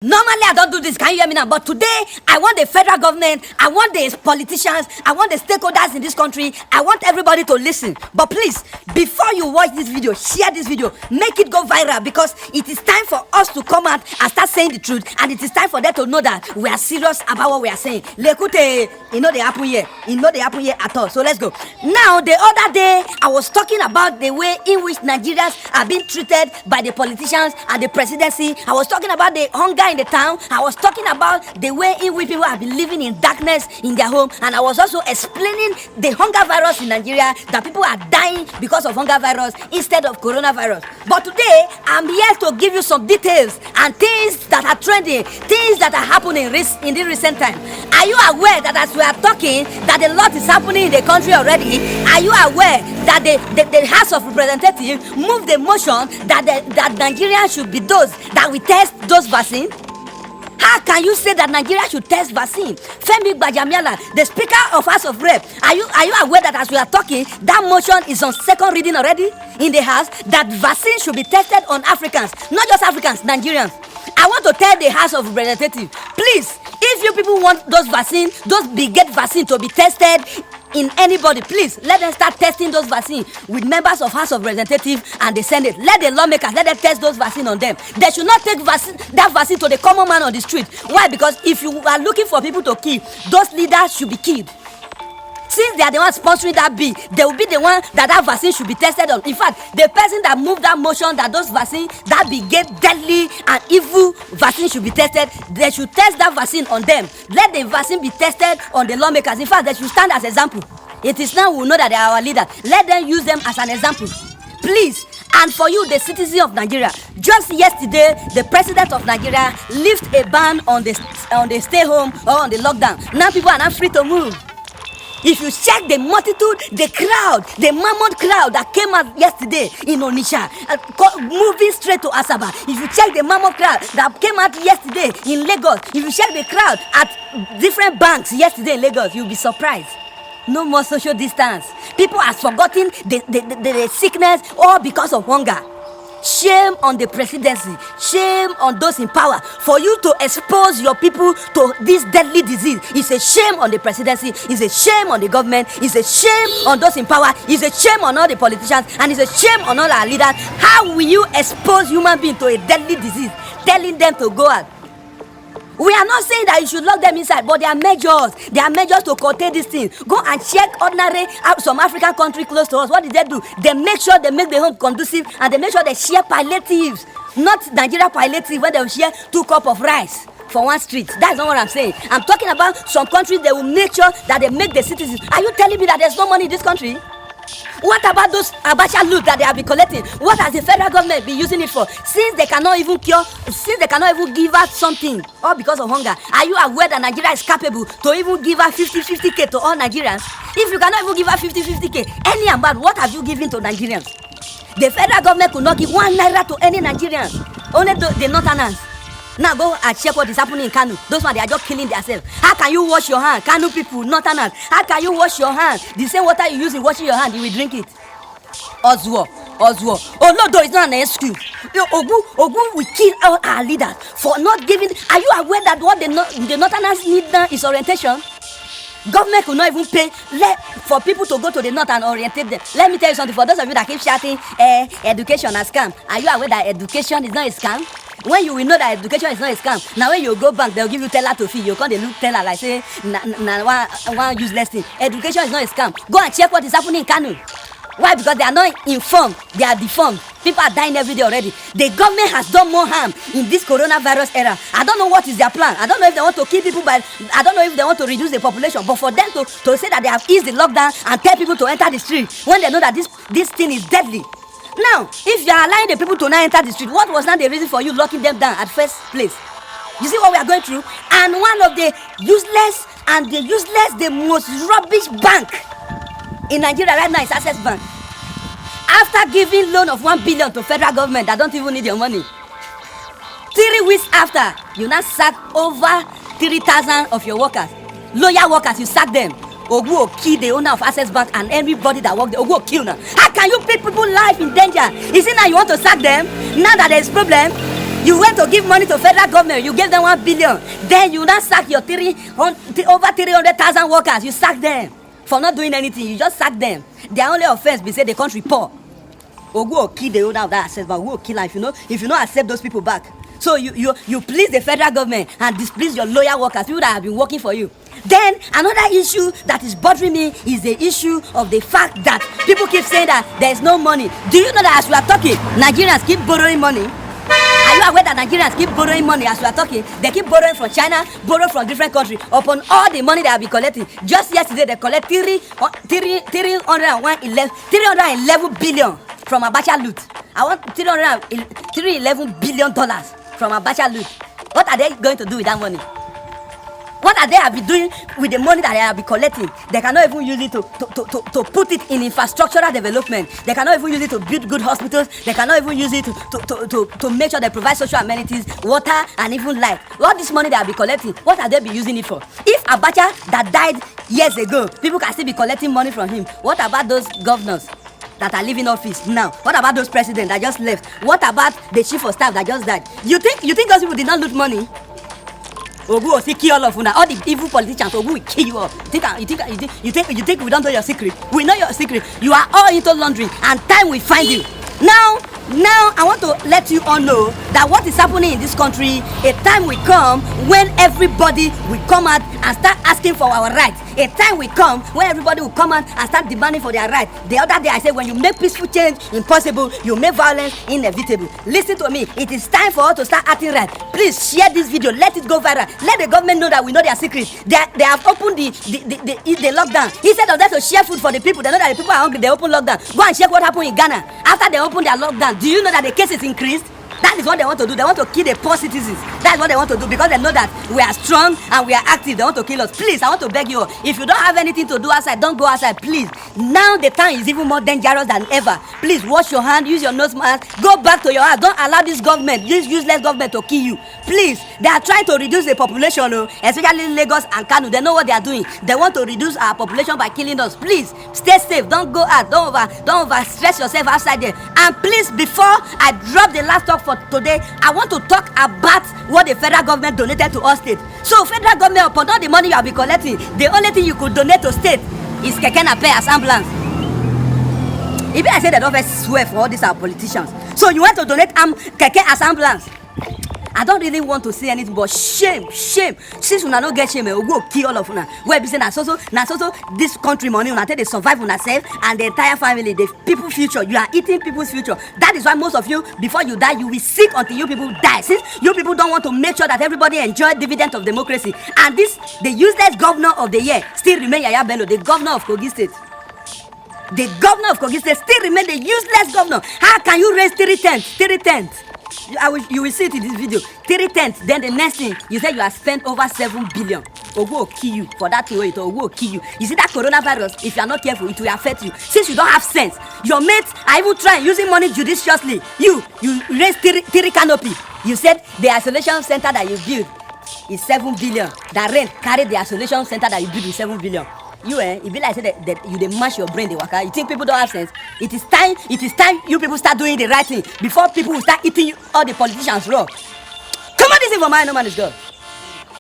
Normally, I don't do this. Can you hear me now? But today, I want the federal government, I want the politicians, I want the stakeholders in this country, I want everybody to listen. But please, before you watch this video, share this video, make it go viral, because it is time for us to come out and start saying the truth, and it is time for them to know that we are serious about what we are saying. Lekute, they happen here. They happen here at all. So let's go. Now, the other day, I was talking about the way in which Nigerians are being treated by the politicians and the presidency. I was talking about the hunger in the town. I was talking about the way in which people have been living in darkness in their home, and I was also explaining the hunger virus in Nigeria, that people are dying because of hunger virus instead of coronavirus. But today I'm here to give you some details and things that are trending, things that are happening in the recent time. Are you aware that as we are talking, that a lot is happening in the country already? Are you aware that the House of Representatives moved the motion that Nigeria should be those that we test those vaccines? How can you say that Nigeria should test vaccine? Femi Gbajamiala, the Speaker of House of Rep, are you aware that as we are talking, that motion is on second reading already in the House, that vaccine should be tested on Africans, not just Africans, Nigerians? I want to tell the House of Representatives, please, if you people want those vaccines, those big vaccine to be tested in anybody, please let them start testing those vaccines with members of House of Representatives and the Senate. Let the lawmakers, let them test those vaccines on them. They should not take that vaccine to the common man on the street. Why? Because if you are looking for people to kill, those leaders should be killed. Since they are the ones sponsoring that bill, they will be the one that vaccine should be tested on. In fact, the person that moved that motion that those vaccines, that big deadly and evil vaccine should be tested, they should test that vaccine on them. Let the vaccine be tested on the lawmakers. In fact, they should stand as example. It is now we know that they are our leaders. Let them use them as an example, please. And for you, the citizen of Nigeria, just yesterday, the president of Nigeria lifted a ban on the stay home or on the lockdown. Now people are not free to move. If you check the multitude, the crowd, the mammoth crowd that came out yesterday in Onitsha, moving straight to Asaba. If you check the mammoth crowd that came out yesterday in Lagos, if you check the crowd at different banks yesterday in Lagos, you'll be surprised. No more social distance. People have forgotten the sickness, all because of hunger. Shame on the presidency, shame on those in power for you to expose your people to this deadly disease. It's a shame on the presidency, it's a shame on the government, it's a shame on those in power, it's a shame on all the politicians, and it's a shame on all our leaders. How will you expose human beings to a deadly disease, telling them to go out? We are not saying that you should lock them inside, but there are measures. There are measures to contain this thing. Go and check some African country close to us. What did they do? They make sure they make the home conducive, and they make sure they share palliatives. Not Nigeria palliative where they will share 2 cups of rice for one street. That's not what I'm saying. I'm talking about some countries, they will make sure that they make the citizens. Are you telling me that there's no money in this country? What about those Abacha loot that they have been collecting? What has the federal government been using it for? Since they cannot even give out something, all because of hunger. Are you aware that Nigeria is capable to even give out 50-50K to all Nigerians? If you cannot even give out 50-50K, any amount, what have you given to Nigerians? The federal government could not give 1 naira to any Nigerians, only the northerners. Now go and check what is happening in Kanu. Those ones, they are just killing themselves. How can you wash your hand? Kanu people, northerners. How can you wash your hand? The same water you use in washing your hand, you will drink it. Oswo. Oh no, though, it's not an excuse. Ogu will kill all our leaders for not giving. Are you aware that what the northerners need now is orientation? Government could not even pay for people to go to the north and orientate them. Let me tell you something. For those of you that keep shouting, education is scam. Are you aware that education is not a scam? When you will know that education is not a scam, now when you go bank, they'll give you teller to fee. You can't look teller like say one useless thing. Education is not a scam. Go and check what is happening in Kanu. Why? Because they are not informed, they are deformed. People are dying every day already. The government has done more harm in this coronavirus era. I don't know what is their plan. I don't know if they want to kill people, but I don't know if they want to reduce the population. But for them to say that they have eased the lockdown and tell people to enter the street when they know that this thing is deadly. Now, if you are allowing the people to not enter the street, what was not the reason for you locking them down at first place? You see what we are going through? And one of the the most rubbish bank in Nigeria right now is Access Bank. After giving loan of 1 billion to federal government that don't even need your money, 3 weeks after, you now sack over 3,000 of your workers. Loyal workers, you sack them. Ogu will kill the owner of Access Bank and everybody that work there. Ogu will kill now. How can you put people's life in danger? Is it now you want to sack them? Now that there is problem, You went to give money to federal government. You gave them 1 billion. Then you now sack your over 300,000 workers. You sack them for not doing anything. You just sack them. Their only offense be say the country poor. Ogu will kill the owner of that asset, but we will kill them if you not accept those people back. So you please the federal government and displease your loyal workers, people that have been working for you. Then another issue that is bothering me is the issue of the fact that people keep saying that there is no money. Do you know that as we are talking, Nigerians keep borrowing money? Are you aware that Nigerians keep borrowing money as we are talking? They keep borrowing from China, borrow from different countries. Upon all the money they have been collecting, just yesterday they collect 311 billion from Abacha loot. I want $311 billion from Abacha loot. What are they going to do with that money? What are they have been doing with the money that they have been collecting? They cannot even use it to put it in infrastructural development. They cannot even use it to build good hospitals. They cannot even use it to make sure they provide social amenities, water, and even light. All this money they have been collecting, what are they be using it for? If Abacha that died years ago, people can still be collecting money from him, what about those governors that are leaving office now? What about those presidents that just left? What about the chief of staff that just died? You think those people did not loot money? Ogu will still kill all of you. All the evil politicians, Ogu will kill you all. You think we don't know your secret? We know your secret. You are all into laundering, and time will find you. Now I want to let you all know that what is happening in this country, a time will come when everybody will come out and start asking for our rights. A time will come when everybody will come out and start demanding for their rights. The other day I said, when you make peaceful change impossible, you make violence inevitable. Listen to me. It is time for us to start acting right. Please share this video. Let it go viral. Let the government know that we know their secrets. They have opened the lockdown. Instead of them to share food for the people, they know that the people are hungry. They open lockdown. Go and check what happened in Ghana. After they opened their lockdown, do you know that the cases increased? That is what they want to do. They want to kill the poor citizens. That is what they want to do, because they know that we are strong and we are active. They want to kill us. Please, I want to beg you all, if you don't have anything to do outside, don't go outside, please. Now the time is even more dangerous than ever. Please wash your hand, use your nose mask, go back to your house. Don't allow this useless government to kill you. Please, they are trying to reduce the population, especially Lagos and Kano. They know what they are doing. They want to reduce our population by killing us. Please stay safe. Don't go out. Don't over stress yourself outside there. And please, before I drop the last talk for today, I want to talk about what the federal government donated to us state. So federal government, upon all the money you have been collecting, the only thing you could donate to state is keke nape as ambulance. Even I say they don't first swear for all these our politicians. So you want to donate keke as ambulance? I don't really want to say anything, but shame. Since una no get shame, we go kill all of una. Where be say na so this country money una take dey survive una self and the entire family, the people future. You are eating people's future. That is why most of you, before you die, you will sick until you people die. Since you people don't want to make sure that everybody enjoy dividend of democracy, and this the useless governor of the year still remain Yaya Bello, the governor of Kogi State. The governor of Kogi State still remain the useless governor. How can you raise 3 tenths? You will see it in this video. 3 tenths. Then the next thing, you say you have spent over 7 billion. Ogu will kill you for that thing. Ogu will kill you. You see that coronavirus, if you are not careful, it will affect you. Since you don't have sense, your mates are even trying using money judiciously. You raise 3 canopy. You said the isolation center that you build is 7 billion. That rent carry the isolation center that you build is 7 billion. It be like say that you dey mash your brain, dey waka. You think people don't have sense? It is time you people start doing the right thing before people will start eating all the politicians raw. Come on, this is for my no man is God.